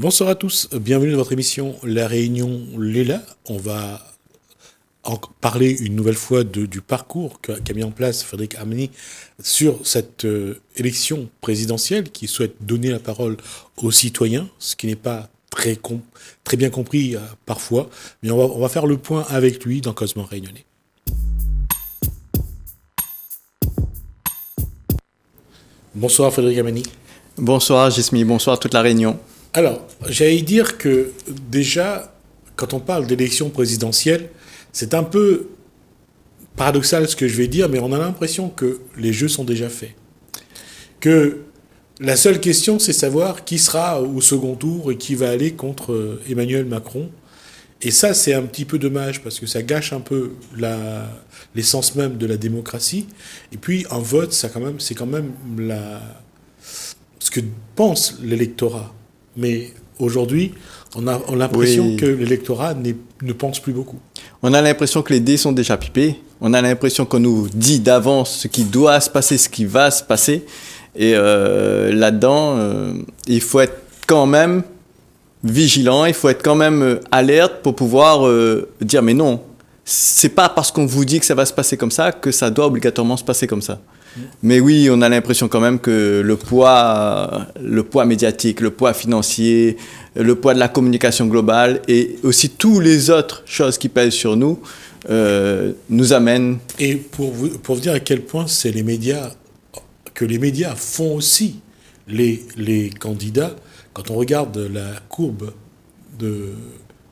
Bonsoir à tous, bienvenue dans votre émission La Réunion Léla. On va parler une nouvelle fois du parcours qu'a mis en place Frédéric Amani sur cette élection présidentielle qui souhaite donner la parole aux citoyens, ce qui n'est pas très bien compris parfois, mais on va faire le point avec lui dans Cosmo Réunionnais. Bonsoir Frédéric Amani. Bonsoir Gismi, bonsoir toute la Réunion. Alors, j'allais dire que déjà, quand on parle d'élection présidentielle, c'est un peu paradoxal ce que je vais dire, mais on a l'impression que les jeux sont déjà faits. Que la seule question, c'est savoir qui sera au second tour et qui va aller contre Emmanuel Macron. Et ça, c'est un petit peu dommage parce que ça gâche un peu l'essence même de la démocratie. Et puis, un vote, c'est quand même ce que pense l'électorat. Mais aujourd'hui, on a l'impression que l'électorat ne pense plus beaucoup. On a l'impression que les dés sont déjà pipés. On a l'impression qu'on nous dit d'avance ce qui doit se passer, ce qui va se passer. Et là-dedans, il faut être quand même vigilant, il faut être quand même alerte pour pouvoir dire mais non, c'est pas parce qu'on vous dit que ça va se passer comme ça que ça doit obligatoirement se passer comme ça. Mais oui, on a l'impression quand même que le poids médiatique, le poids financier, le poids de la communication globale et aussi toutes les autres choses qui pèsent sur nous nous amènent. Et pour vous dire à quel point c'est les médias font aussi les candidats. Quand on regarde la courbe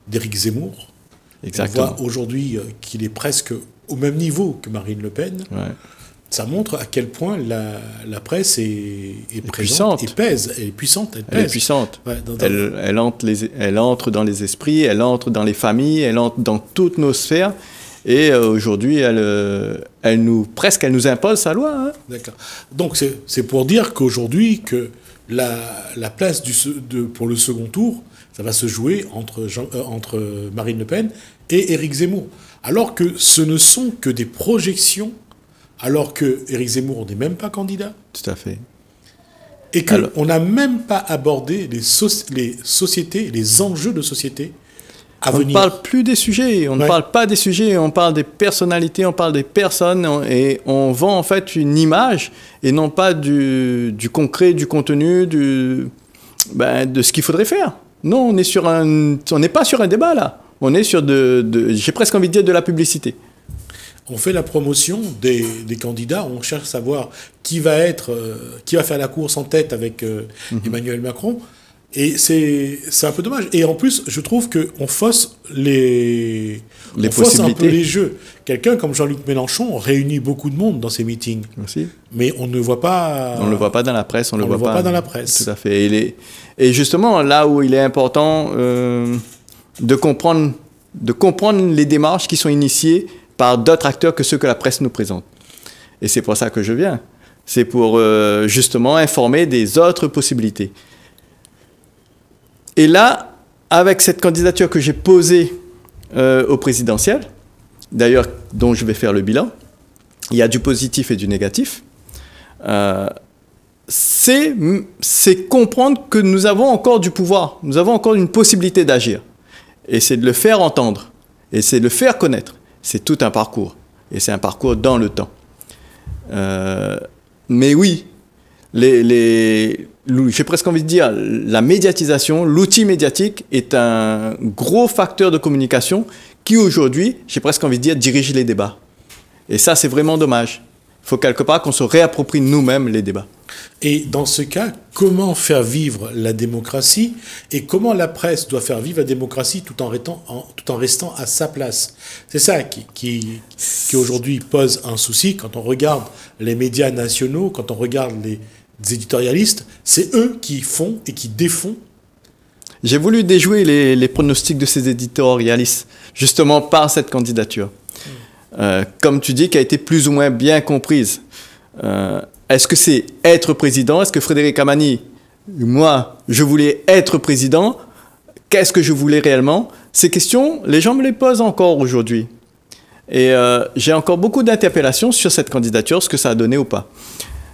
d'Éric Zemmour, exactement, on voit aujourd'hui qu'il est presque au même niveau que Marine Le Pen. Ouais. Ça montre à quel point la presse est présente, et pèse, elle est puissante. Elle est puissante. Ouais, elle entre dans les esprits, elle entre dans les familles, elle entre dans toutes nos sphères. Et aujourd'hui, elle nous impose sa loi. Hein. D'accord. Donc c'est pour dire qu'aujourd'hui, que la place pour le second tour, ça va se jouer entre Marine Le Pen et Éric Zemmour. Alors que ce ne sont que des projections. Alors que Éric Zemmour n'est même pas candidat. Tout à fait. Et qu'on n'a même pas abordé les sociétés, les enjeux de société à venir. On ne parle plus des sujets, on ne parle pas des sujets, on parle des personnalités, on parle des personnes, et on vend en fait une image, et non pas du concret, du contenu, de ce qu'il faudrait faire. Non, on n'est pas sur un débat là. On est sur j'ai presque envie de dire de la publicité. On fait la promotion des candidats, on cherche à savoir qui va faire la course en tête avec Emmanuel Macron. Et c'est un peu dommage. Et en plus, je trouve qu'on fausse fausse un peu les jeux. Quelqu'un comme Jean-Luc Mélenchon réunit beaucoup de monde dans ses meetings. Merci. Mais on ne le voit pas... On ne le voit pas dans la presse. On ne le voit pas dans la presse. Tout à fait. Et justement, là où il est important de comprendre les démarches qui sont initiées par d'autres acteurs que ceux que la presse nous présente. Et c'est pour ça que je viens. C'est pour justement informer des autres possibilités. Et là, avec cette candidature que j'ai posée au présidentiel, d'ailleurs dont je vais faire le bilan, il y a du positif et du négatif, c'est comprendre que nous avons encore du pouvoir, nous avons encore une possibilité d'agir. Et c'est de le faire entendre, et c'est de le faire connaître. C'est tout un parcours, et c'est un parcours dans le temps. Mais oui, j'ai presque envie de dire, la médiatisation, l'outil médiatique est un gros facteur de communication qui aujourd'hui, j'ai presque envie de dire, dirige les débats. Et ça, c'est vraiment dommage. Il faut quelque part qu'on se réapproprie nous-mêmes les débats. Et dans ce cas, comment faire vivre la démocratie et comment la presse doit faire vivre la démocratie tout en restant à sa place? C'est ça qui aujourd'hui pose un souci quand on regarde les médias nationaux, quand on regarde les éditorialistes, c'est eux qui font et qui défont. J'ai voulu déjouer les pronostics de ces éditorialistes, justement par cette candidature. Comme tu dis, qui a été plus ou moins bien comprise. Est-ce que c'est être président? Est-ce que Frédéric Amani, moi, je voulais être président? Qu'est-ce que je voulais réellement? Ces questions, les gens me les posent encore aujourd'hui. Et j'ai encore beaucoup d'interpellations sur cette candidature, ce que ça a donné ou pas.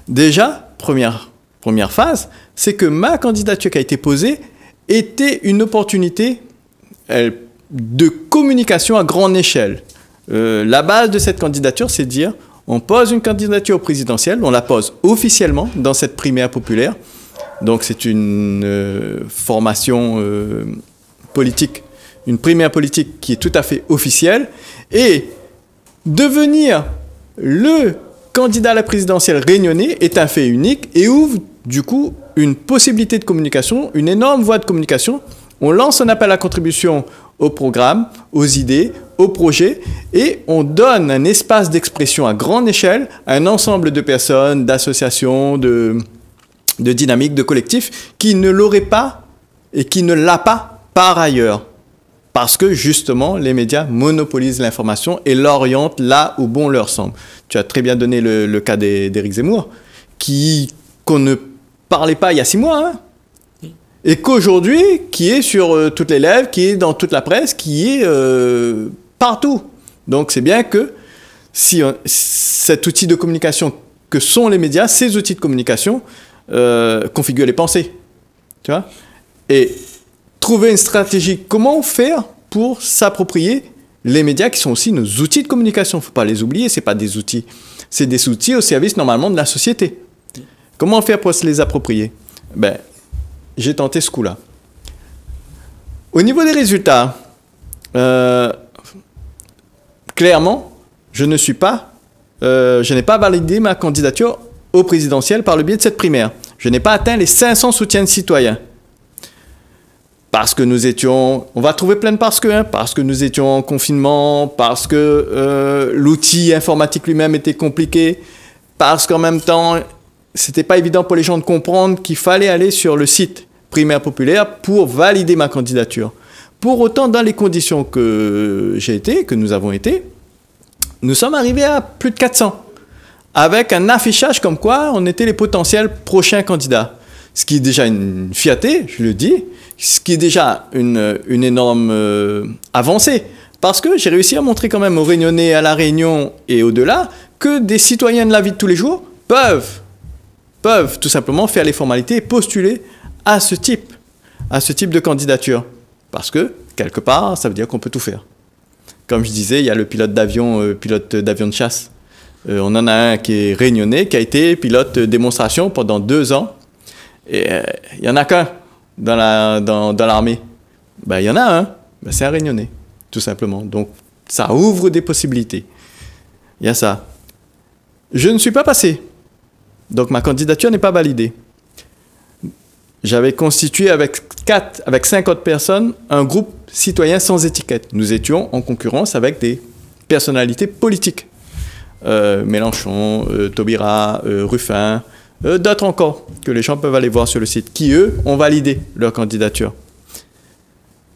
Déjà, première phase, c'est que ma candidature qui a été posée était une opportunité de communication à grande échelle. La base de cette candidature, c'est de dire, on pose une candidature présidentielle, on la pose officiellement dans cette primaire populaire. Donc c'est une formation politique, une primaire politique qui est tout à fait officielle. Et devenir le candidat à la présidentielle réunionnais est un fait unique et ouvre du coup une possibilité de communication, une énorme voie de communication. On lance un appel à contribution au programme, aux idées, aux projets, et on donne un espace d'expression à grande échelle à un ensemble de personnes, d'associations, de dynamiques, de collectifs qui ne l'auraient pas et qui ne l'a pas par ailleurs. Parce que justement, les médias monopolisent l'information et l'orientent là où bon leur semble. Tu as très bien donné le cas d'Éric Zemmour, qu'on ne parlait pas il y a 6 mois, hein, et qu'aujourd'hui, qui est sur toutes les lèvres, qui est dans toute la presse, qui est partout. Donc c'est bien que si cet outil de communication que sont les médias, ces outils de communication, configurent les pensées. Tu vois ? Et trouver une stratégie, comment faire pour s'approprier les médias qui sont aussi nos outils de communication. Il ne faut pas les oublier, ce n'est pas des outils. C'est des outils au service normalement de la société. Comment faire pour se les approprier ? Ben, j'ai tenté ce coup-là. Au niveau des résultats, clairement, je n'ai pas validé ma candidature au présidentiel par le biais de cette primaire. Je n'ai pas atteint les 500 soutiens de citoyens. Parce que nous étions, on va trouver plein de parce que nous étions en confinement, parce que l'outil informatique lui-même était compliqué, parce qu'en même temps, c'était pas évident pour les gens de comprendre qu'il fallait aller sur le site primaire populaire pour valider ma candidature. Pour autant, dans les conditions que nous avons été, nous sommes arrivés à plus de 400, avec un affichage comme quoi on était les potentiels prochains candidats. Ce qui est déjà une fierté, je le dis, ce qui est déjà une énorme avancée. Parce que j'ai réussi à montrer quand même aux Réunionnais, à La Réunion et au-delà, que des citoyens de la vie de tous les jours peuvent tout simplement faire les formalités et postuler à ce type de candidature. Parce que, quelque part, ça veut dire qu'on peut tout faire. Comme je disais, il y a le pilote d'avion de chasse. On en a un qui est réunionnais, qui a été pilote démonstration pendant 2 ans. Et il n'y en a qu'un dans l'armée. Ben, il y en a un, ben, c'est un réunionnais, tout simplement. Donc, ça ouvre des possibilités. Il y a ça. Je ne suis pas passé. Donc, ma candidature n'est pas validée. J'avais constitué avec 5 autres personnes un groupe citoyen sans étiquette. Nous étions en concurrence avec des personnalités politiques. Mélenchon, Taubira, Ruffin, d'autres encore, que les gens peuvent aller voir sur le site, qui, eux, ont validé leur candidature.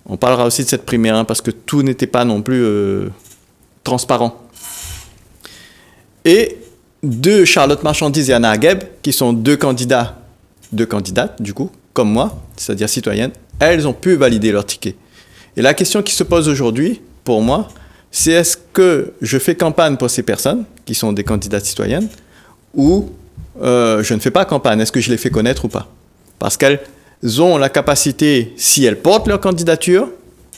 On parlera aussi de cette primaire, hein, parce que tout n'était pas non plus transparent. Et de Charlotte Marchandise et Anna Agueb, qui sont deux candidates, du coup, comme moi, c'est-à-dire citoyennes, elles ont pu valider leur ticket. Et la question qui se pose aujourd'hui, pour moi, c'est est-ce que je fais campagne pour ces personnes, qui sont des candidates citoyennes, ou je ne fais pas campagne, est-ce que je les fais connaître ou pas? Parce qu'elles ont la capacité, si elles portent leur candidature,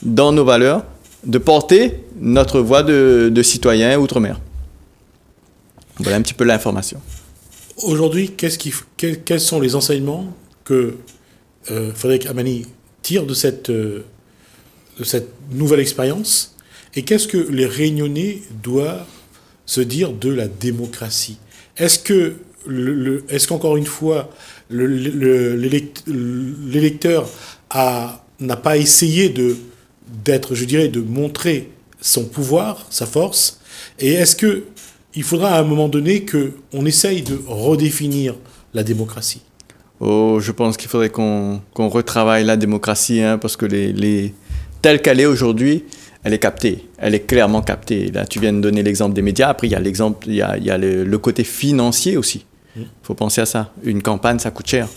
dans nos valeurs, de porter notre voix de citoyen outre-mer. Voilà un petit peu l'information. Aujourd'hui, quels sont les enseignements que Frédéric Amani tire de cette nouvelle expérience, et qu'est-ce que les Réunionnais doivent se dire de la démocratie? Est-ce qu'encore une fois, l'électeur n'a pas essayé de montrer son pouvoir, sa force? Et est-ce qu'il faudra à un moment donné qu'on essaye de redéfinir la démocratie? Oh, je pense qu'il faudrait qu'on retravaille la démocratie, hein, parce que telle qu'elle est aujourd'hui, elle est captée. Elle est clairement captée. Là, tu viens de donner l'exemple des médias. Après, il y a le côté financier aussi. Il faut penser à ça. Une campagne, ça coûte cher.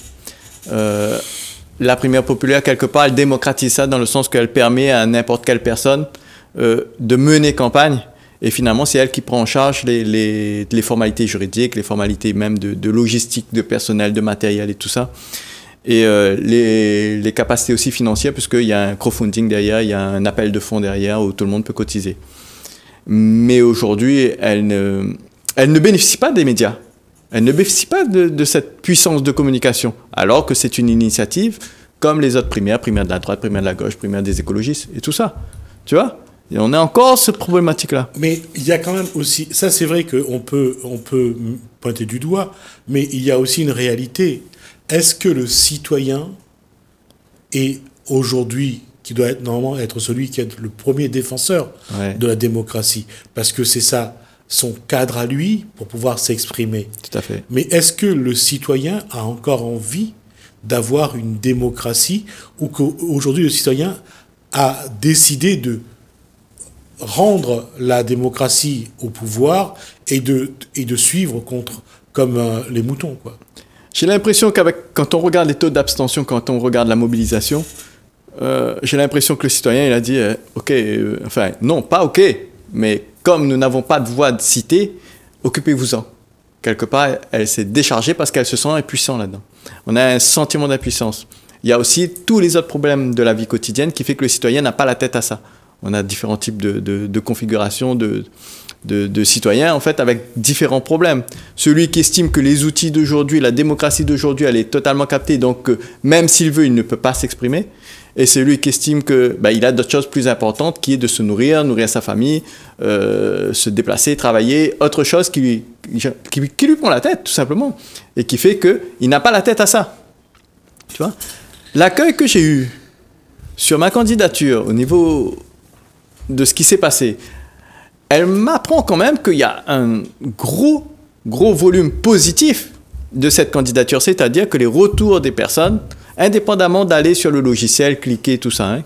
La primaire populaire, quelque part, elle démocratise ça dans le sens qu'elle permet à n'importe quelle personne de mener campagne. Et finalement, c'est elle qui prend en charge les formalités juridiques, les formalités même de logistique, de personnel, de matériel et tout ça. Et les capacités aussi financières, puisqu'il y a un crowdfunding derrière, il y a un appel de fonds derrière où tout le monde peut cotiser. Mais aujourd'hui, elle ne bénéficie pas des médias. Elle ne bénéficie pas de cette puissance de communication, alors que c'est une initiative comme les autres primaires de la droite, primaires de la gauche, primaires des écologistes, et tout ça. Tu vois? Et on a encore cette problématique-là. Mais il y a quand même aussi... Ça, c'est vrai qu'on peut pointer du doigt, mais il y a aussi une réalité. Est-ce que le citoyen est aujourd'hui, qui doit normalement être celui qui est le premier défenseur de la démocratie, parce que c'est ça, son cadre à lui, pour pouvoir s'exprimer. Tout à fait. Mais est-ce que le citoyen a encore envie d'avoir une démocratie, ou qu'aujourd'hui le citoyen a décidé de rendre la démocratie au pouvoir et de suivre comme les moutons, quoi? J'ai l'impression quand on regarde les taux d'abstention, quand on regarde la mobilisation, j'ai l'impression que le citoyen, il a dit OK, enfin, non, pas OK, mais comme nous n'avons pas de voix de cité, occupez-vous-en. Quelque part, elle s'est déchargée parce qu'elle se sent impuissante là-dedans. On a un sentiment d'impuissance. Il y a aussi tous les autres problèmes de la vie quotidienne qui fait que le citoyen n'a pas la tête à ça. On a différents types de configurations de citoyens, en fait, avec différents problèmes. Celui qui estime que les outils d'aujourd'hui, la démocratie d'aujourd'hui, elle est totalement captée, donc même s'il veut, il ne peut pas s'exprimer. Et celui qui estime que il a d'autres choses plus importantes, qui est de se nourrir sa famille, se déplacer, travailler, autre chose qui lui prend la tête, tout simplement, et qui fait qu'il n'a pas la tête à ça. Tu vois? L'accueil que j'ai eu sur ma candidature au niveau de ce qui s'est passé, elle m'apprend quand même qu'il y a un gros volume positif de cette candidature, c'est-à-dire que les retours des personnes, indépendamment d'aller sur le logiciel, cliquer, tout ça,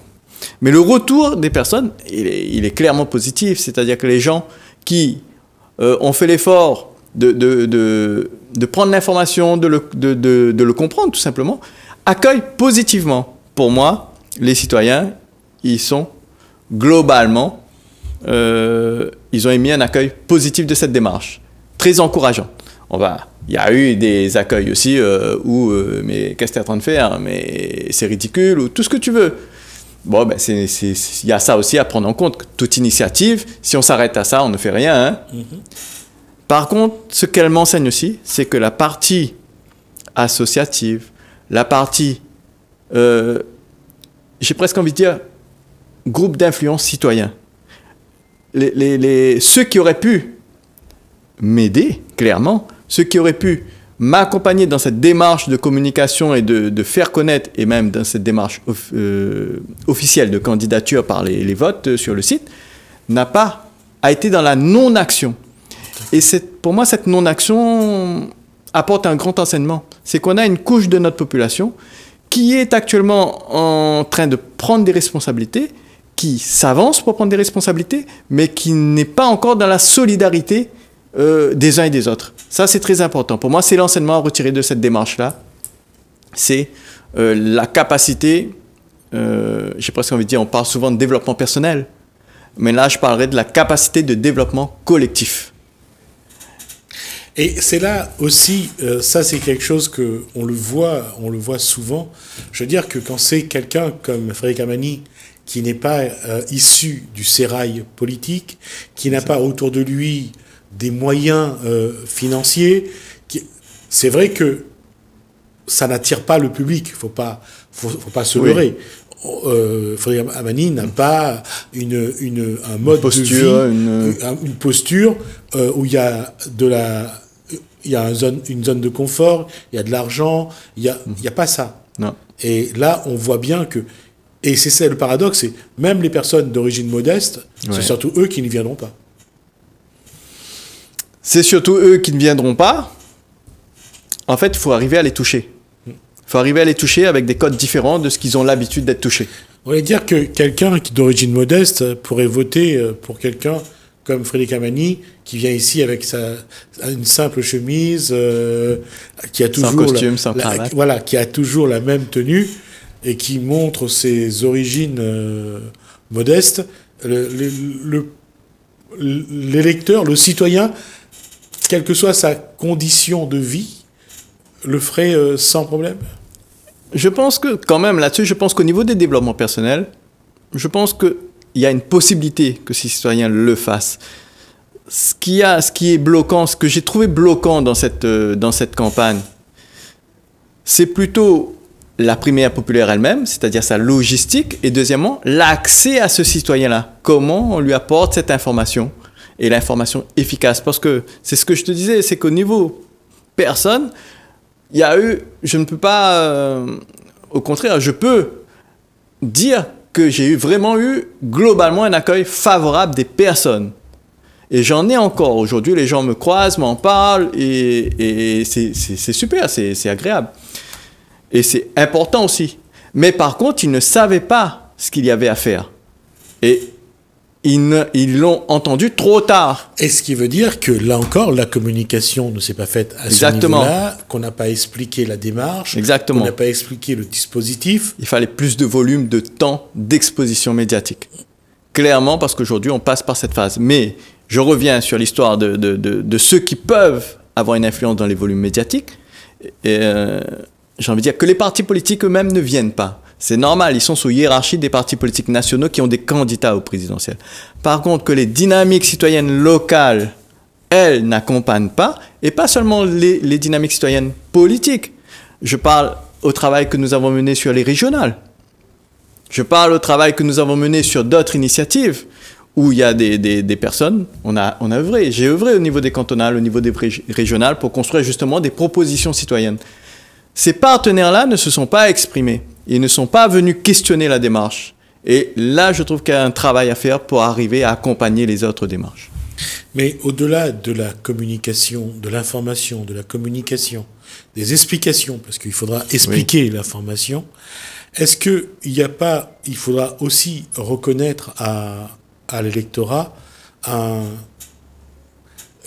mais le retour des personnes, il est clairement positif, c'est-à-dire que les gens qui ont fait l'effort de prendre l'information, de le comprendre tout simplement, accueillent positivement. Pour moi, les citoyens, ils sont globalement, ils ont émis un accueil positif de cette démarche, très encourageant. Il y a eu des accueils aussi où mais qu'est-ce que tu es en train de faire, mais c'est ridicule, ou tout ce que tu veux. Bon, il y a ça aussi à prendre en compte. Toute initiative, si on s'arrête à ça, on ne fait rien. Par contre, ce qu'elle m'enseigne aussi, c'est que la partie associative, la partie, j'ai presque envie de dire, groupe d'influence citoyen, ceux qui auraient pu m'aider, clairement, ceux qui auraient pu m'accompagner dans cette démarche de communication et de faire connaître, et même dans cette démarche officielle de candidature par les votes sur le site, a été dans la non-action. Et pour moi, cette non-action apporte un grand enseignement. C'est qu'on a une couche de notre population qui est actuellement en train de prendre des responsabilités, qui s'avance pour prendre des responsabilités, mais qui n'est pas encore dans la solidarité des uns et des autres. Ça, c'est très important. Pour moi, c'est l'enseignement à retirer de cette démarche-là. C'est la capacité, j'ai presque envie de dire, on parle souvent de développement personnel, mais là, je parlerai de la capacité de développement collectif. Et c'est là aussi, ça c'est quelque chose qu'on le voit souvent. Je veux dire que quand c'est quelqu'un comme Frédéric Amani, qui n'est pas issu du sérail politique, qui n'a pas autour de lui des moyens financiers, c'est vrai que ça n'attire pas le public. Faut pas se leurrer. Frédéric Amani n'a pas un mode de vie, une posture où il y a une zone de confort, il y a de l'argent, il y a pas ça. Non. Et là, on voit bien que, et c'est ça le paradoxe, c'est même les personnes d'origine modeste, c'est surtout eux qui ne viendront pas. C'est surtout eux qui ne viendront pas. En fait, il faut arriver à les toucher. Il faut arriver à les toucher avec des codes différents de ce qu'ils ont l'habitude d'être touchés. On va dire que quelqu'un qui est d'origine modeste pourrait voter pour quelqu'un comme Frédéric Amani, qui vient ici avec une simple chemise, qui a toujours sans costume, sans cravate. Voilà, qui a toujours la même tenue et qui montre ses origines modestes. L'électeur, le citoyen, quelle que soit sa condition de vie, le ferait sans problème. Je pense que, quand même, là-dessus, je pense qu'au niveau des développements personnels, je pense qu'il y a une possibilité que ces citoyens le fassent. Ce qui est bloquant, ce que j'ai trouvé bloquant dans cette campagne, c'est plutôt la primaire populaire elle-même, c'est-à-dire sa logistique, et deuxièmement, l'accès à ce citoyen-là. Comment on lui apporte cette information, et l'information efficace. Parce que c'est ce que je te disais, c'est qu'au niveau personne, il y a eu, je ne peux pas, au contraire, je peux dire que j'ai vraiment eu globalement un accueil favorable des personnes. Et j'en ai encore aujourd'hui, les gens me croisent, m'en parlent, et c'est super, c'est agréable. Et c'est important aussi. Mais par contre, ils ne savaient pas ce qu'il y avait à faire. Et ils l'ont entendu trop tard. Et ce qui veut dire que, là encore, la communication ne s'est pas faite à ce niveau-là, qu'on n'a pas expliqué la démarche, qu'on n'a pas expliqué le dispositif. Il fallait plus de volume, de temps, d'exposition médiatique. Clairement, parce qu'aujourd'hui, on passe par cette phase. Mais je reviens sur l'histoire de ceux qui peuvent avoir une influence dans les volumes médiatiques. Et j'ai envie de dire que les partis politiques eux-mêmes ne viennent pas. C'est normal, ils sont sous hiérarchie des partis politiques nationaux qui ont des candidats au présidentiel. Par contre, que les dynamiques citoyennes locales, elles, n'accompagnent pas, et pas seulement les dynamiques citoyennes politiques. Je parle au travail que nous avons mené sur les régionales. Je parle au travail que nous avons mené sur d'autres initiatives, où il y a des personnes, on a œuvré. J'ai œuvré au niveau des cantonales, au niveau des régionales, pour construire justement des propositions citoyennes. Ces partenaires-là ne se sont pas exprimés. Ils ne sont pas venus questionner la démarche. Et là, je trouve qu'il y a un travail à faire pour arriver à accompagner les autres démarches. Mais au-delà de la communication, de l'information, de la communication, des explications, parce qu'il faudra expliquer l'information, est-ce qu'il faudra aussi reconnaître à l'électorat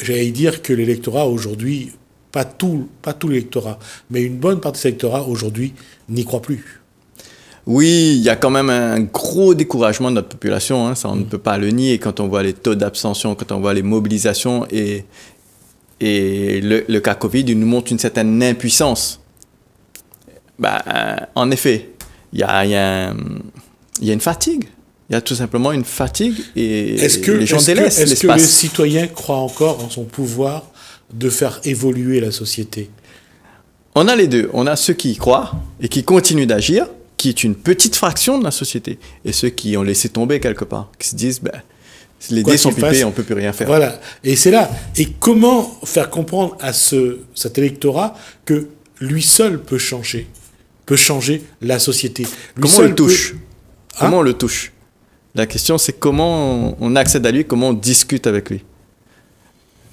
j'allais dire que l'électorat aujourd'hui, pas tout l'électorat, mais une bonne partie de l'électorat aujourd'hui n'y croit plus. Oui, il y a quand même un gros découragement de notre population, hein, ça on ne peut pas le nier quand on voit les taux d'abstention, quand on voit les mobilisations et le cas Covid, il nous montre une certaine impuissance. En effet, il y a une fatigue. Il y a tout simplement une fatigue et les gens délaissent l'espace. Est-ce que les citoyens croient encore en son pouvoir de faire évoluer la société? On a les deux. On a ceux qui y croient et qui continuent d'agir, qui est une petite fraction de la société, et ceux qui ont laissé tomber quelque part, qui se disent les dés sont pipés, on ne peut plus rien faire. Voilà. Et c'est là. Et comment faire comprendre à cet électorat que lui seul peut changer la société? Comment on le touche? Comment on le touche? La question, c'est comment on accède à lui, comment on discute avec lui.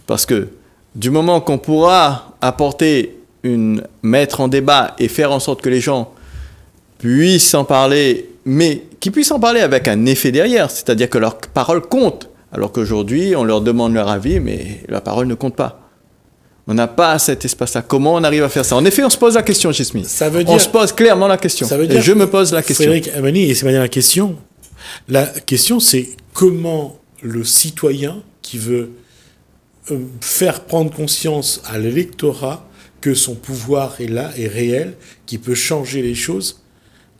Parce que du moment qu'on pourra mettre en débat et faire en sorte que les gens puissent en parler, mais qu'ils puissent en parler avec un effet derrière, c'est-à-dire que leur parole compte, alors qu'aujourd'hui, on leur demande leur avis, mais leur parole ne compte pas. On n'a pas cet espace-là. Comment on arrive à faire ça? En effet, on se pose la question, Jasmine. On se pose clairement la question. Et je me pose la question. Frédéric Amani, et c'est bien la question. La question, c'est comment le citoyen qui veut faire prendre conscience à l'électorat que son pouvoir est là, est réel, qu'il peut changer les choses,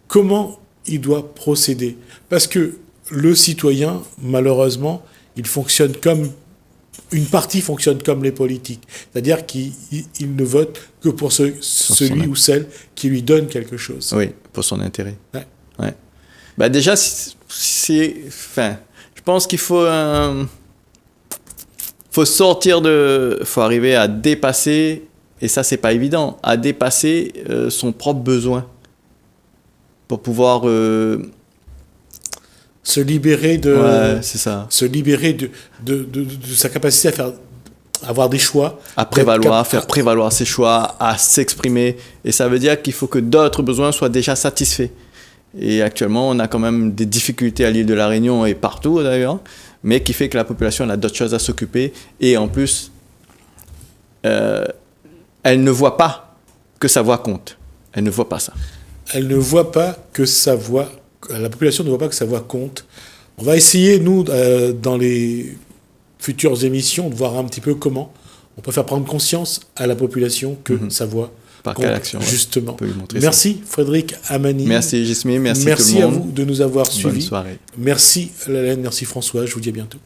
comment il doit procéder? Parce que le citoyen, malheureusement, une partie fonctionne comme les politiques. C'est-à-dire qu'il ne vote que pour celui ou celle qui lui donne quelque chose. Oui, pour son intérêt. Ouais. Déjà, je pense qu'il faut faut arriver à dépasser, et ça, c'est pas évident, à dépasser son propre besoin pour pouvoir se libérer se libérer de sa capacité à avoir des choix, faire prévaloir ses choix, à s'exprimer, et ça veut dire qu'il faut que d'autres besoins soient déjà satisfaits. Et actuellement, on a quand même des difficultés à l'île de la Réunion et partout d'ailleurs, mais qui fait que la population a d'autres choses à s'occuper, et en plus, elle ne voit pas que sa voix compte. Elle ne voit pas ça. Elle ne voit pas que la population ne voit pas que sa voix compte. On va essayer, nous, dans les futures émissions, de voir un petit peu comment on peut faire prendre conscience à la population que sa voix Par quelle action justement. On peut lui montrer merci Frédéric Amani. Merci Gismi, merci tout le monde. Merci à vous de nous avoir suivis. Bonne soirée. Merci Lalanne, merci François, je vous dis à bientôt.